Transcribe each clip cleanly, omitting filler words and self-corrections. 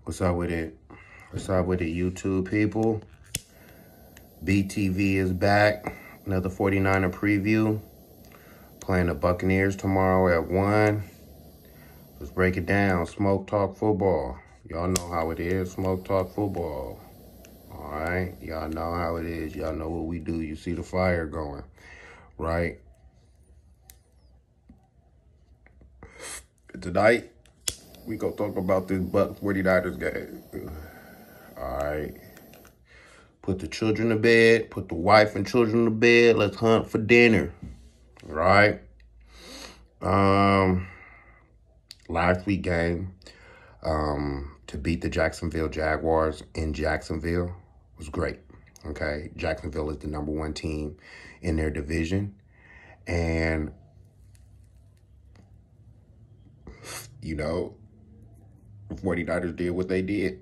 What's up with it? What's up with it, YouTube people? BTV is back. Another 49er preview. Playing the Buccaneers tomorrow at 1. Let's break it down. Smoke Talk Football. Y'all know how it is. Smoke Talk Football. Alright? Y'all know how it is. Y'all know what we do. You see the fire going. Right? Tonight, we gonna talk about this Bucs 49ers game. Alright. Put the children to bed. Put the wife and children to bed. Let's hunt for dinner. Right? Last week game, to beat the Jacksonville Jaguars in Jacksonville was great. Okay? Jacksonville is the #1 team in their division. And, you know, the 49ers did what they did.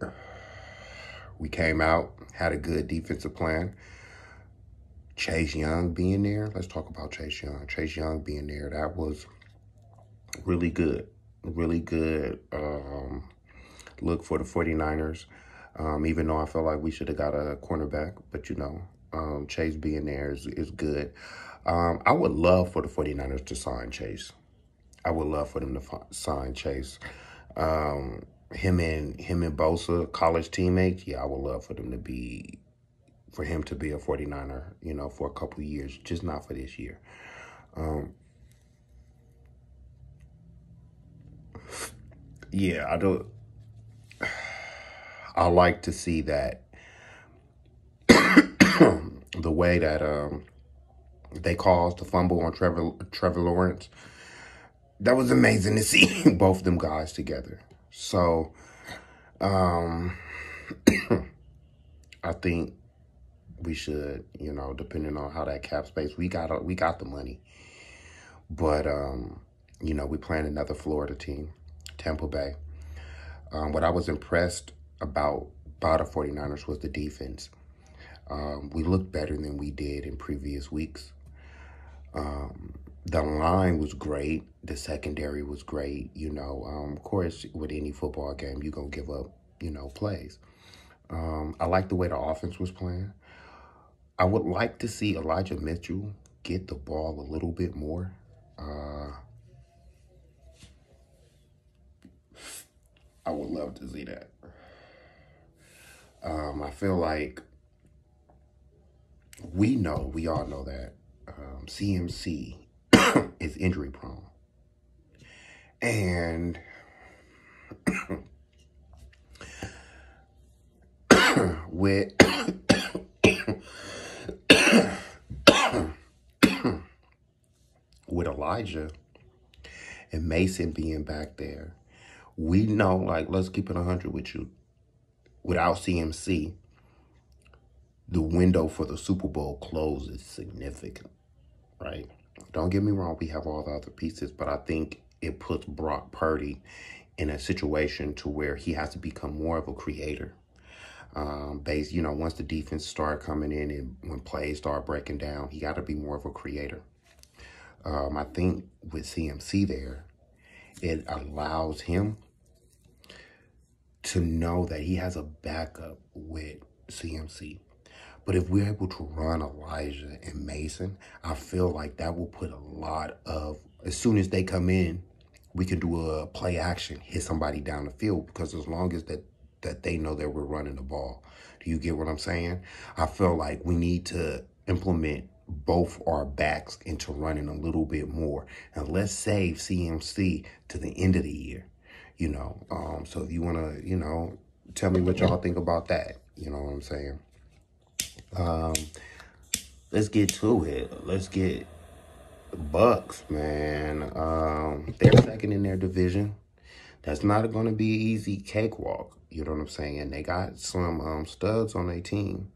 We came out, had a good defensive plan. Chase Young being there. Let's talk about Chase Young. Chase Young being there, that was really good. Really good look for the 49ers. Even though I felt like we should have got a cornerback. But, you know, Chase being there is good. I would love for the 49ers to sign Chase. I would love for them to sign Chase. Him and Bosa, college teammates, yeah, I would love for him to be a 49er, you know, for a couple of years, just not for this year. Yeah, I like to see that the way that they caused the fumble on Trevor Lawrence. That was amazing to see both of them guys together. So, I think we should, you know, depending on how that cap space, we got the money. But, you know, we playing another Florida team, Tampa Bay. What I was impressed about the 49ers was the defense. We looked better than we did in previous weeks. The line was great. The secondary was great. You know, of course, with any football game, you're going to give up, you know, plays. I like the way the offense was playing. I would like to see Elijah Mitchell get the ball a little bit more. I would love to see that. I feel like we all know that CMC is injury prone. And with Elijah and Mason being back there, we know, like, let's keep it 100 with you. Without CMC, the window for the Super Bowl closes significant, right? Don't get me wrong, we have all the other pieces, but I think it puts Brock Purdy in a situation to where he has to become more of a creator. You know, once the defense start coming in and when plays start breaking down, he got to be more of a creator. I think with CMC there, it allows him to know that he has a backup with CMC. But if we're able to run Elijah and Mason, I feel like that will put a lot of, as soon as they come in, we can do a play action, hit somebody down the field, because as long as that they know that we're running the ball. Do you get what I'm saying? I feel like we need to implement both our backs into running a little bit more. And let's save CMC to the end of the year, you know. So if you want to, you know, tell me what y'all think about that. You know what I'm saying? Let's get to it. Let's get the Bucs, man. They're second in their division. That's not going to be an easy cakewalk. You know what I'm saying? They got some studs on their team.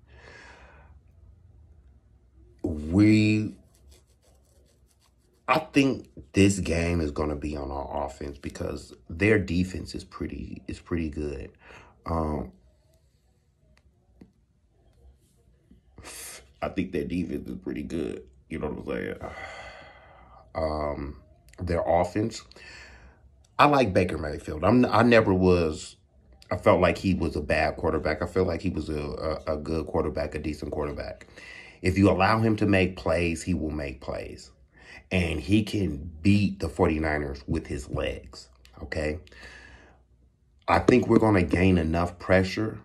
I think this game is going to be on our offense because their defense is pretty good. I think their defense is pretty good. You know what I'm saying? Their offense, I like Baker Mayfield. I never was I felt like he was a bad quarterback. I felt like he was a good quarterback, a decent quarterback. If you allow him to make plays, he will make plays. And he can beat the 49ers with his legs, okay? I think we're going to gain enough pressure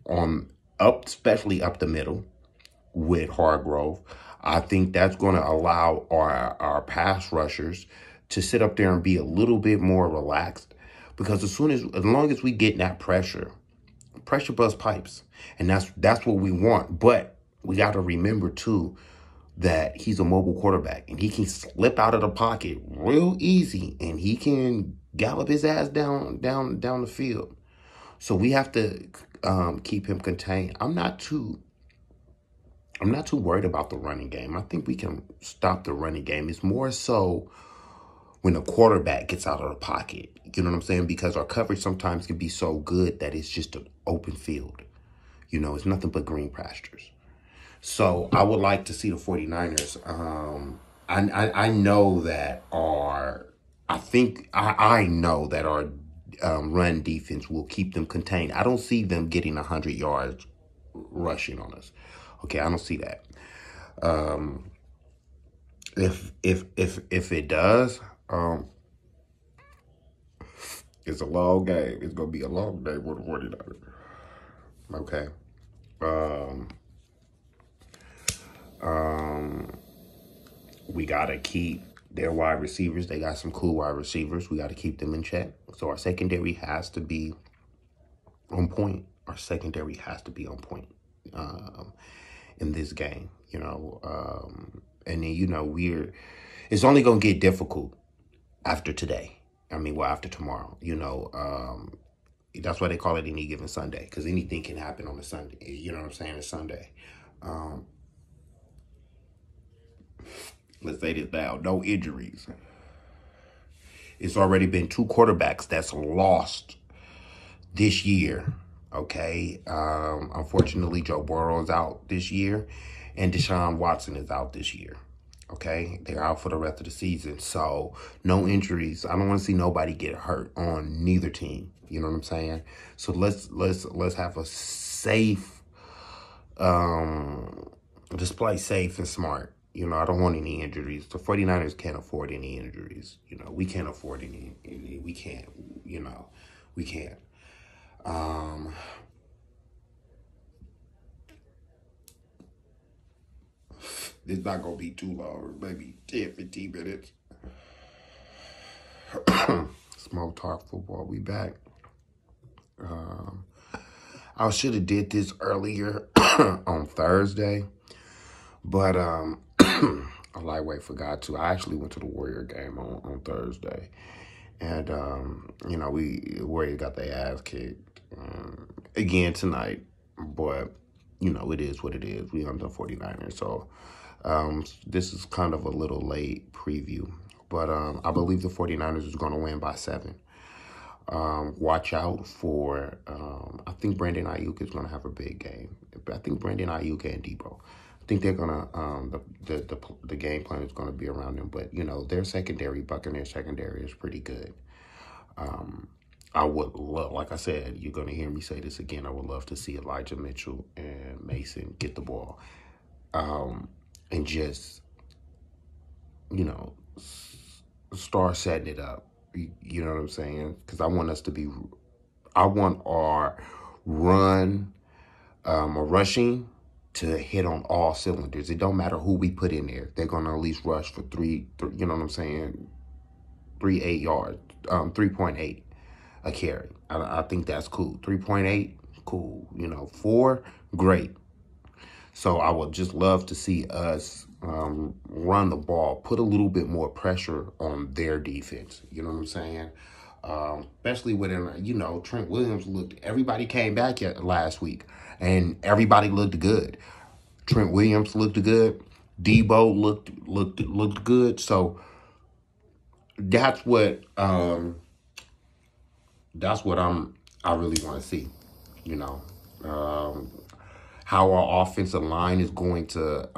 on up, especially up the middle with Hargrove. I think that's going to allow our pass rushers to sit up there and be a little bit more relaxed, because as long as we get that pressure bust pipes, and that's what we want. But we got to remember too that he's a mobile quarterback and he can slip out of the pocket real easy and he can gallop his ass down the field. So we have to keep him contained. I'm not too worried about the running game. I think we can stop the running game. It's more so when the quarterback gets out of the pocket. You know what I'm saying? Because our coverage sometimes can be so good that it's just an open field. You know, it's nothing but green pastures. So I would like to see the 49ers. I know that I know that our run defense will keep them contained. I don't see them getting 100 yards rushing on us. Okay, I don't see that. If it does, it's a long game. It's gonna be a long day for the 49ers. Okay. We gotta keep their wide receivers. They got some cool wide receivers. We gotta keep them in check. So our secondary has to be on point. Our secondary has to be on point in this game. You know, and then it's only gonna get difficult after today. After tomorrow. You know, that's why they call it any given Sunday, because anything can happen on a Sunday. You know what I'm saying? It's Sunday. Let's say this now, no injuries. It's already been 2 quarterbacks that's lost this year, okay? Unfortunately, Joe Burrow is out this year, and Deshaun Watson is out this year, okay? They're out for the rest of the season, so no injuries. I don't want to see nobody get hurt on neither team. You know what I'm saying? So let's have a safe, just play safe and smart. You know, I don't want any injuries. The 49ers can't afford any injuries. You know, we can't afford any we can't, you know, we can't. It's not going to be too long, maybe 10, 15 minutes. Smoke Talk Football, we back. I should have did this earlier on Thursday, but a lightweight forgot to. I actually went to the Warrior game on Thursday, and you know, Warriors got their ass kicked again tonight, but you know, it is what it is. We under 49ers, so this is kind of a little late preview, but I believe the 49ers is going to win by 7. Watch out for, I think Brandon Ayuk is going to have a big game. I think Brandon Ayuk and Debo. I think they're going to, the game plan is going to be around them. But, you know, their secondary, Buccaneers secondary is pretty good. I would love, like I said, you're going to hear me say this again, I would love to see Elijah Mitchell and Mason get the ball. And just, you know, start setting it up. You know what I'm saying? Because I want our run, or rushing to hit on all cylinders. It don't matter who we put in there. They're going to at least rush for three, you know what I'm saying? 3.8 yards, 3.8 a carry. I think that's cool. 3.8, cool. You know, 4, great. So I would just love to see us run the ball, put a little bit more pressure on their defense. You know what I'm saying? Especially when, you know, Trent Williams everybody came back last week, and everybody looked good. Trent Williams looked good. Debo looked good. So that's what I really want to see, you know. How our offensive line is going to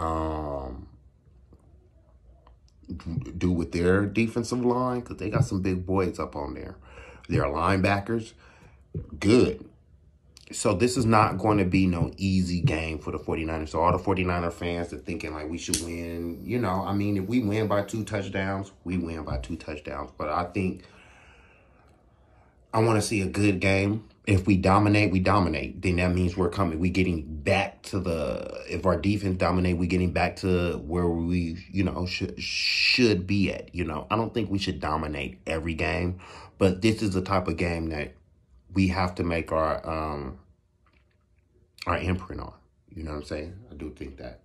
do with their defensive line, because they got some big boys up on there. Their linebackers, good. So this is not going to be no easy game for the 49ers. So all the 49er fans are thinking like we should win. You know, I mean, if we win by 2 touchdowns, we win by 2 touchdowns. But I think I want to see a good game. If we dominate, we dominate. Then that means we're coming. We getting back to if our defense dominate, we getting back to where we, should be at. I don't think we should dominate every game. But this is the type of game that we have to make our imprint on. You know what I'm saying? I do think that.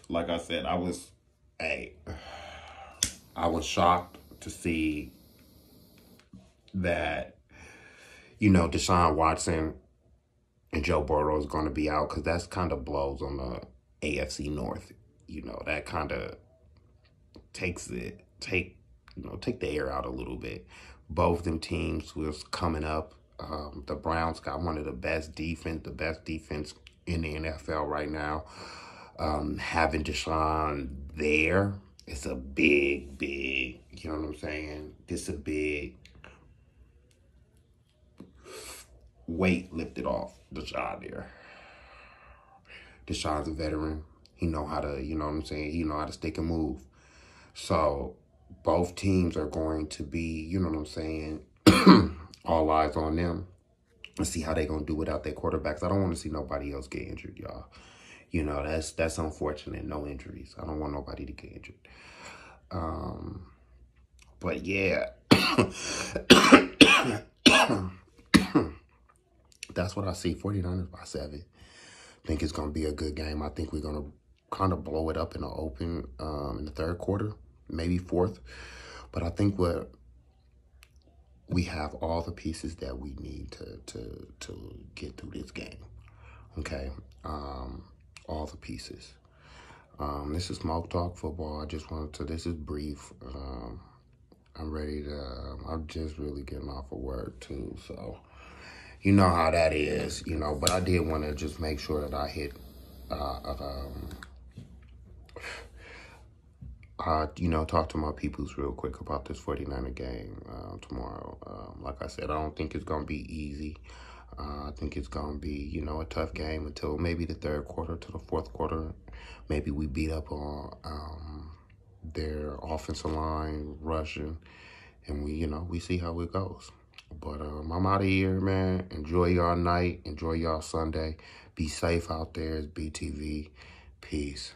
Like I said, I was shocked to see that, Deshaun Watson and Joe Burrow is going to be out, because that's kind of blows on the AFC North. That kind of take the air out a little bit. Both them teams was coming up. The Browns got one of the best defense in the NFL right now. Having Deshaun there, it's a big, you know what I'm saying? It's a big weight lifted off Deshaun there. Deshaun's a veteran. He know how to, you know what I'm saying? He know how to stick and move. So both teams are going to be, you know what I'm saying, all eyes on them. Let's see how they going to do without their quarterbacks. I don't want to see nobody else get injured, y'all. That's unfortunate. No injuries. I don't want nobody to get injured. But yeah. That's what I see. 49ers by 7. I think it's going to be a good game. I think we're going to kind of blow it up in the open in the third quarter, maybe fourth. But I think we have all the pieces that we need to get through this game. Okay? All the pieces. This is Smoke Talk Football. I just wanted to, this is brief. I'm ready to, I'm just really getting off of work too, so you know how that is, but I did want to just make sure that I hit, talk to my peoples real quick about this 49er game tomorrow. Like I said, I don't think it's going to be easy. I think it's going to be, a tough game until maybe the third quarter to the fourth quarter. Maybe we beat up on their offensive line rushing, and we see how it goes. But I'm out of here, man. Enjoy y'all night. Enjoy y'all Sunday. Be safe out there. It's BTV. Peace.